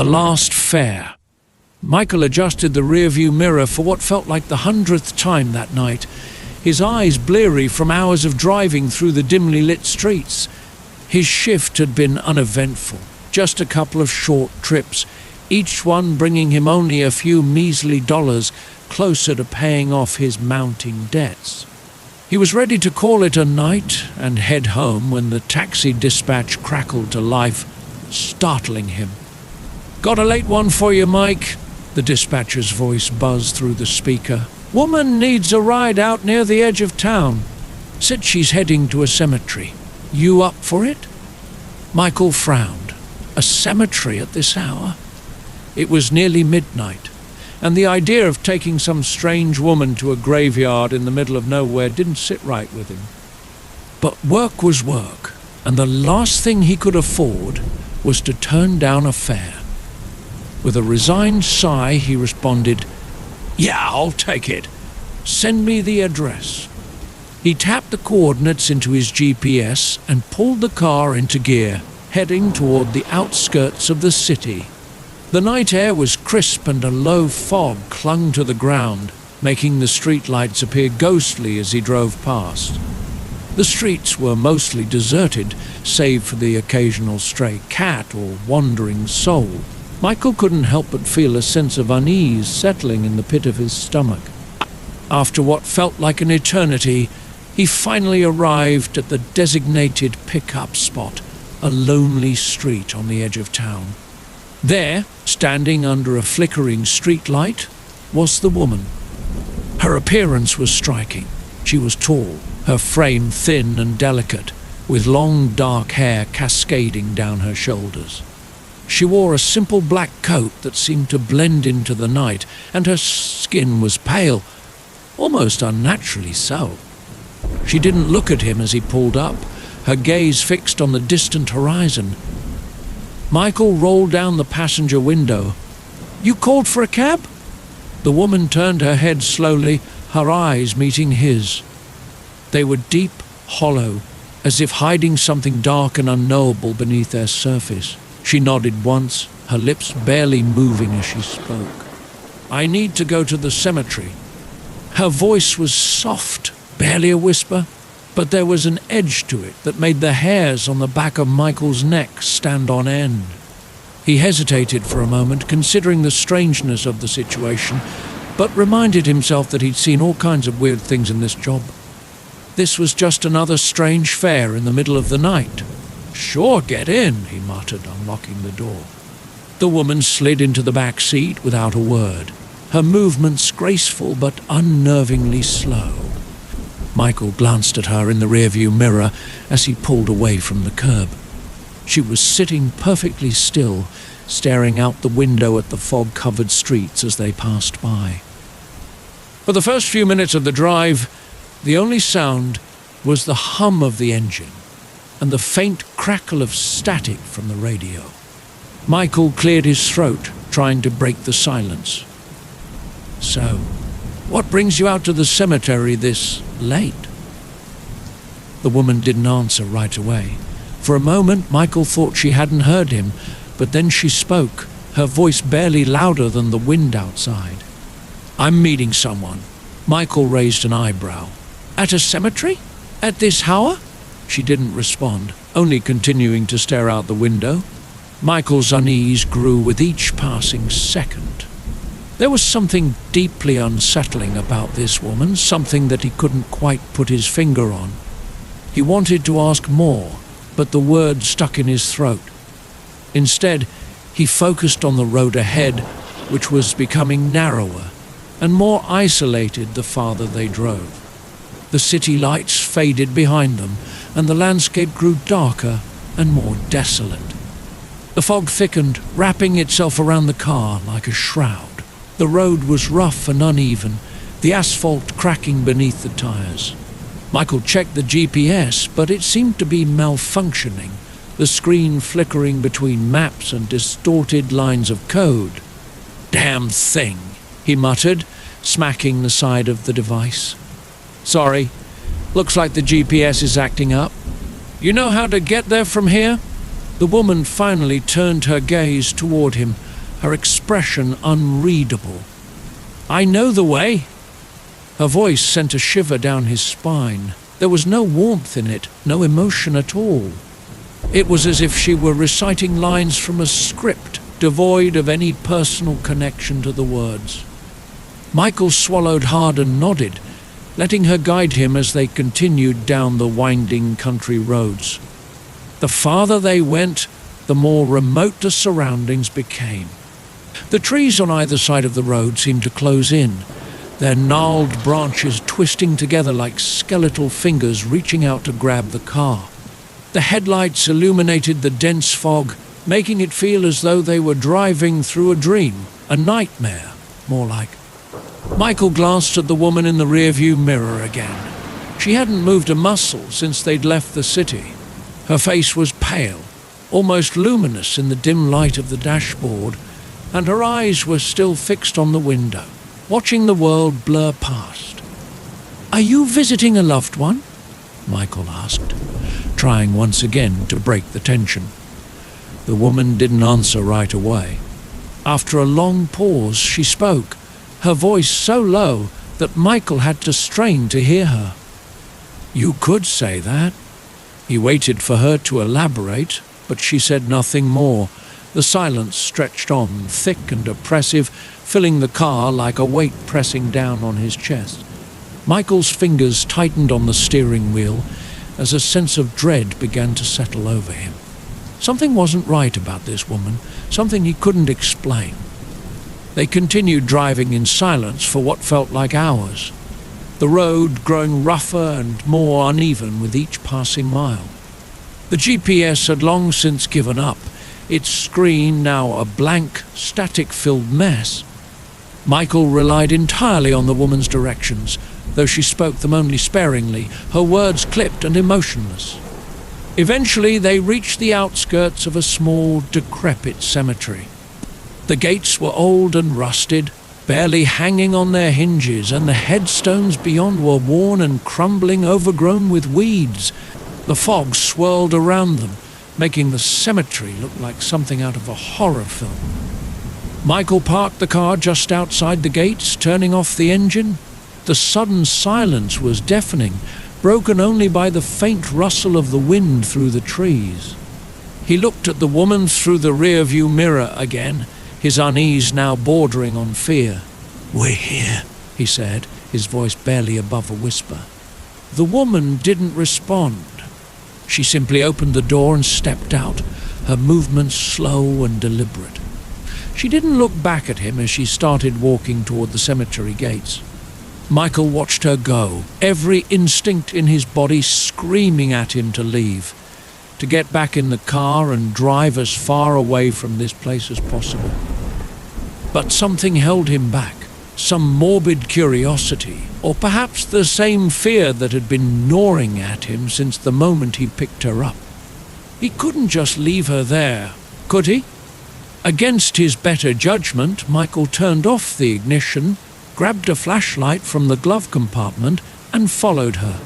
The last fare. Michael adjusted the rearview mirror for what felt like the 100th time that night, his eyes bleary from hours of driving through the dimly lit streets. His shift had been uneventful, just a couple of short trips, each one bringing him only a few measly dollars closer to paying off his mounting debts. He was ready to call it a night and head home when the taxi dispatch crackled to life, startling him. "Got a late one for you, Mike," the dispatcher's voice buzzed through the speaker. "Woman needs a ride out near the edge of town. Said she's heading to a cemetery. You up for it?" Michael frowned. A cemetery at this hour? It was nearly midnight, and the idea of taking some strange woman to a graveyard in the middle of nowhere didn't sit right with him. But work was work, and the last thing he could afford was to turn down a fare. With a resigned sigh, he responded, "Yeah, I'll take it. Send me the address." He tapped the coordinates into his GPS and pulled the car into gear, heading toward the outskirts of the city. The night air was crisp and a low fog clung to the ground, making the streetlights appear ghostly as he drove past. The streets were mostly deserted, save for the occasional stray cat or wandering soul. Michael couldn't help but feel a sense of unease settling in the pit of his stomach. After what felt like an eternity, he finally arrived at the designated pickup spot, a lonely street on the edge of town. There, standing under a flickering streetlight, was the woman. Her appearance was striking. She was tall, her frame thin and delicate, with long dark hair cascading down her shoulders. She wore a simple black coat that seemed to blend into the night, and her skin was pale, almost unnaturally so. She didn't look at him as he pulled up, her gaze fixed on the distant horizon. Michael rolled down the passenger window. "You called for a cab?" The woman turned her head slowly, her eyes meeting his. They were deep, hollow, as if hiding something dark and unknowable beneath their surface. She nodded once, her lips barely moving as she spoke. "I need to go to the cemetery." Her voice was soft, barely a whisper, but there was an edge to it that made the hairs on the back of Michael's neck stand on end. He hesitated for a moment, considering the strangeness of the situation, but reminded himself that he'd seen all kinds of weird things in this job. This was just another strange fare in the middle of the night. "Sure, get in," he muttered, unlocking the door. The woman slid into the back seat without a word, her movements graceful but unnervingly slow. Michael glanced at her in the rearview mirror as he pulled away from the curb. She was sitting perfectly still, staring out the window at the fog-covered streets as they passed by. For the first few minutes of the drive, the only sound was the hum of the engine and the faint crackle of static from the radio. Michael cleared his throat, trying to break the silence. "So, what brings you out to the cemetery this late?" The woman didn't answer right away. For a moment, Michael thought she hadn't heard him, but then she spoke, her voice barely louder than the wind outside. "I'm meeting someone." Michael raised an eyebrow. "At a cemetery? At this hour?" She didn't respond, only continuing to stare out the window. Michael's unease grew with each passing second. There was something deeply unsettling about this woman, something that he couldn't quite put his finger on. He wanted to ask more, but the words stuck in his throat. Instead, he focused on the road ahead, which was becoming narrower and more isolated the farther they drove. The city lights faded behind them, and the landscape grew darker and more desolate. The fog thickened, wrapping itself around the car like a shroud. The road was rough and uneven, the asphalt cracking beneath the tires. Michael checked the GPS, but it seemed to be malfunctioning, the screen flickering between maps and distorted lines of code. "Damn thing," he muttered, smacking the side of the device. "Sorry, looks like the GPS is acting up. You know how to get there from here?" The woman finally turned her gaze toward him, her expression unreadable. "I know the way." Her voice sent a shiver down his spine. There was no warmth in it, no emotion at all. It was as if she were reciting lines from a script, devoid of any personal connection to the words. Michael swallowed hard and nodded, letting her guide him as they continued down the winding country roads. The farther they went, the more remote the surroundings became. The trees on either side of the road seemed to close in, their gnarled branches twisting together like skeletal fingers reaching out to grab the car. The headlights illuminated the dense fog, making it feel as though they were driving through a dream, a nightmare, more like. Michael glanced at the woman in the rearview mirror again. She hadn't moved a muscle since they'd left the city. Her face was pale, almost luminous in the dim light of the dashboard, and her eyes were still fixed on the window, watching the world blur past. "Are you visiting a loved one?" Michael asked, trying once again to break the tension. The woman didn't answer right away. After a long pause, she spoke, her voice so low that Michael had to strain to hear her. "You could say that." He waited for her to elaborate, but she said nothing more. The silence stretched on, thick and oppressive, filling the car like a weight pressing down on his chest. Michael's fingers tightened on the steering wheel as a sense of dread began to settle over him. Something wasn't right about this woman, something he couldn't explain. They continued driving in silence for what felt like hours, the road growing rougher and more uneven with each passing mile. The GPS had long since given up, its screen now a blank, static-filled mess. Michael relied entirely on the woman's directions, though she spoke them only sparingly, her words clipped and emotionless. Eventually they reached the outskirts of a small, decrepit cemetery. The gates were old and rusted, barely hanging on their hinges, and the headstones beyond were worn and crumbling, overgrown with weeds. The fog swirled around them, making the cemetery look like something out of a horror film. Michael parked the car just outside the gates, turning off the engine. The sudden silence was deafening, broken only by the faint rustle of the wind through the trees. He looked at the woman through the rearview mirror again, his unease now bordering on fear. "We're here," he said, his voice barely above a whisper. The woman didn't respond. She simply opened the door and stepped out, her movements slow and deliberate. She didn't look back at him as she started walking toward the cemetery gates. Michael watched her go, every instinct in his body screaming at him to leave, to get back in the car and drive as far away from this place as possible. But something held him back, some morbid curiosity, or perhaps the same fear that had been gnawing at him since the moment he picked her up. He couldn't just leave her there, could he? Against his better judgment, Michael turned off the ignition, grabbed a flashlight from the glove compartment, and followed her.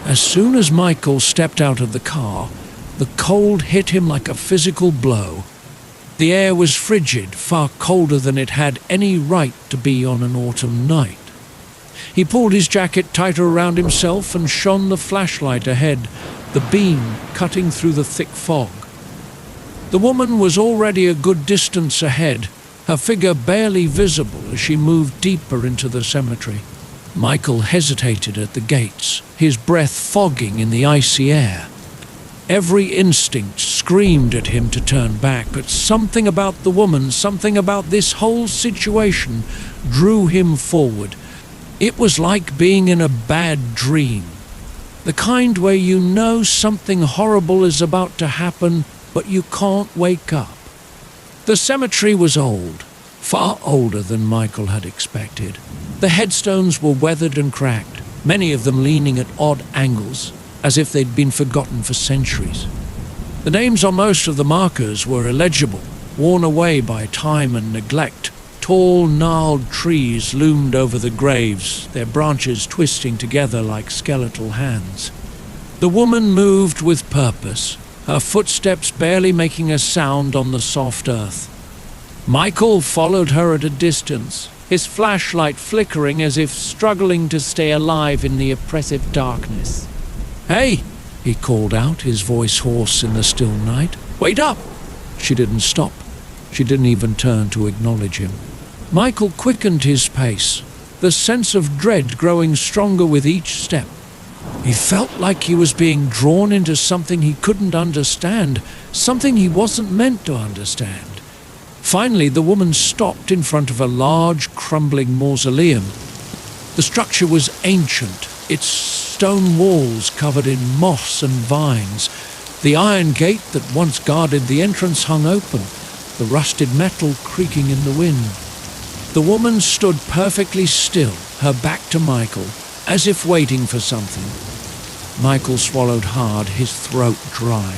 As soon as Michael stepped out of the car, the cold hit him like a physical blow. The air was frigid, far colder than it had any right to be on an autumn night. He pulled his jacket tighter around himself and shone the flashlight ahead, the beam cutting through the thick fog. The woman was already a good distance ahead, her figure barely visible as she moved deeper into the cemetery. Michael hesitated at the gates, his breath fogging in the icy air. Every instinct screamed at him to turn back, but something about the woman, something about this whole situation, drew him forward. It was like being in a bad dream, the kind where you know something horrible is about to happen, but you can't wake up. The cemetery was old, far older than Michael had expected. The headstones were weathered and cracked, many of them leaning at odd angles, as if they'd been forgotten for centuries. The names on most of the markers were illegible, worn away by time and neglect. Tall, gnarled trees loomed over the graves, their branches twisting together like skeletal hands. The woman moved with purpose, her footsteps barely making a sound on the soft earth. Michael followed her at a distance, his flashlight flickering as if struggling to stay alive in the oppressive darkness. "Hey!" he called out, his voice hoarse in the still night. "Wait up!" She didn't stop. She didn't even turn to acknowledge him. Michael quickened his pace, the sense of dread growing stronger with each step. He felt like he was being drawn into something he couldn't understand, something he wasn't meant to understand. Finally, the woman stopped in front of a large, crumbling mausoleum. The structure was ancient, its stone walls covered in moss and vines. The iron gate that once guarded the entrance hung open, the rusted metal creaking in the wind. The woman stood perfectly still, her back to Michael, as if waiting for something. Michael swallowed hard, his throat dry.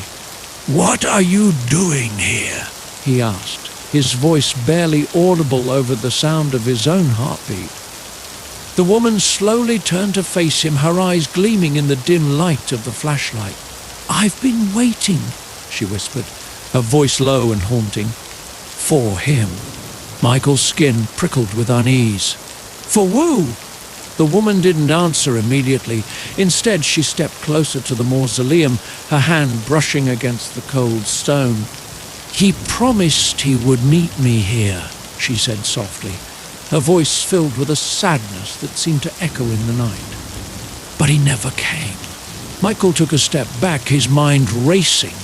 "What are you doing here?" he asked, his voice barely audible over the sound of his own heartbeat. The woman slowly turned to face him, her eyes gleaming in the dim light of the flashlight. "I've been waiting," she whispered, her voice low and haunting. "For him." Michael's skin prickled with unease. "For Wu?" The woman didn't answer immediately. Instead, she stepped closer to the mausoleum, her hand brushing against the cold stone. "He promised he would meet me here," she said softly, her voice filled with a sadness that seemed to echo in the night. "But he never came." Michael took a step back, his mind racing.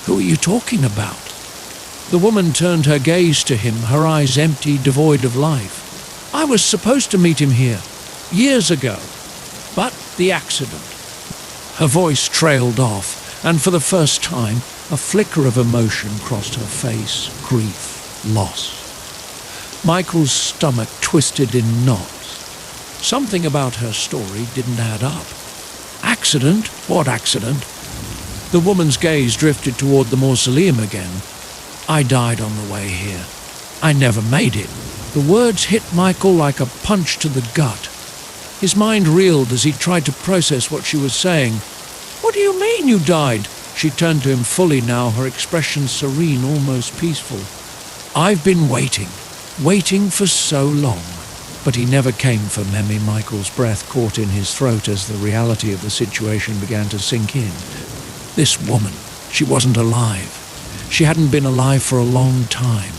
"Who are you talking about?" The woman turned her gaze to him, her eyes empty, devoid of life. "I was supposed to meet him here, years ago, but the accident." Her voice trailed off, and for the first time, a flicker of emotion crossed her face. Grief, loss. Michael's stomach twisted in knots. Something about her story didn't add up. Accident? What accident? The woman's gaze drifted toward the mausoleum again. "I died on the way here. I never made it." The words hit Michael like a punch to the gut. His mind reeled as he tried to process what she was saying. "What do you mean you died?" She turned to him fully now, her expression serene, almost peaceful. "I've been waiting for so long." But he never came for Memmi. Michael's breath caught in his throat as the reality of the situation began to sink in. This woman, she wasn't alive. She hadn't been alive for a long time.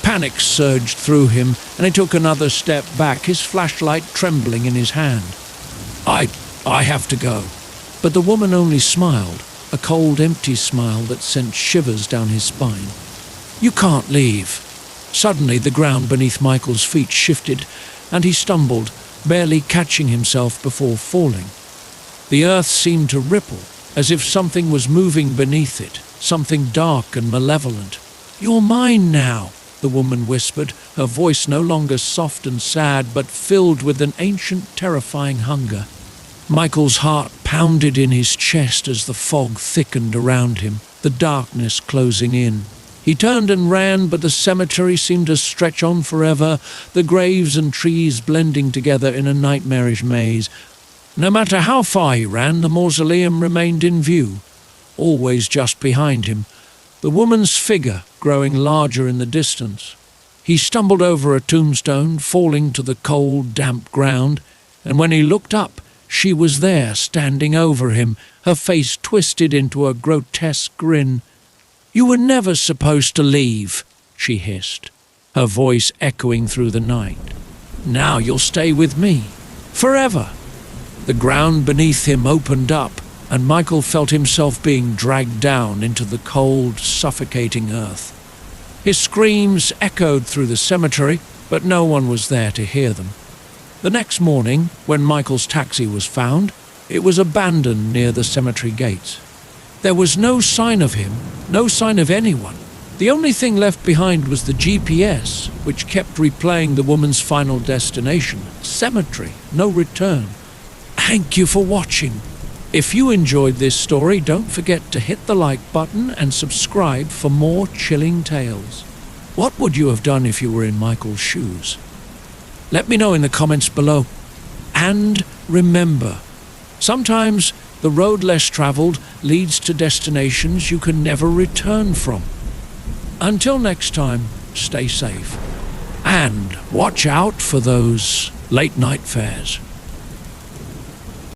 Panic surged through him, and he took another step back, his flashlight trembling in his hand. I have to go." But the woman only smiled, a cold, empty smile that sent shivers down his spine. "You can't leave." Suddenly, the ground beneath Michael's feet shifted, and he stumbled, barely catching himself before falling. The earth seemed to ripple, as if something was moving beneath it, something dark and malevolent. "You're mine now," the woman whispered, her voice no longer soft and sad, but filled with an ancient, terrifying hunger. Michael's heart pounded in his chest as the fog thickened around him, the darkness closing in. He turned and ran, but the cemetery seemed to stretch on forever, the graves and trees blending together in a nightmarish maze. No matter how far he ran, the mausoleum remained in view, always just behind him, the woman's figure growing larger in the distance. He stumbled over a tombstone, falling to the cold, damp ground, and when he looked up, she was there, standing over him, her face twisted into a grotesque grin. "You were never supposed to leave," she hissed, her voice echoing through the night. "Now you'll stay with me, forever." The ground beneath him opened up, and Michael felt himself being dragged down into the cold, suffocating earth. His screams echoed through the cemetery, but no one was there to hear them. The next morning, when Michael's taxi was found, it was abandoned near the cemetery gates. There was no sign of him, no sign of anyone. The only thing left behind was the GPS, which kept replaying the woman's final destination, cemetery, no return. Thank you for watching. If you enjoyed this story, don't forget to hit the like button and subscribe for more chilling tales. What would you have done if you were in Michael's shoes? Let me know in the comments below. And remember, sometimes the road less traveled leads to destinations you can never return from. Until next time. stay safe, and watch out for those late night fares.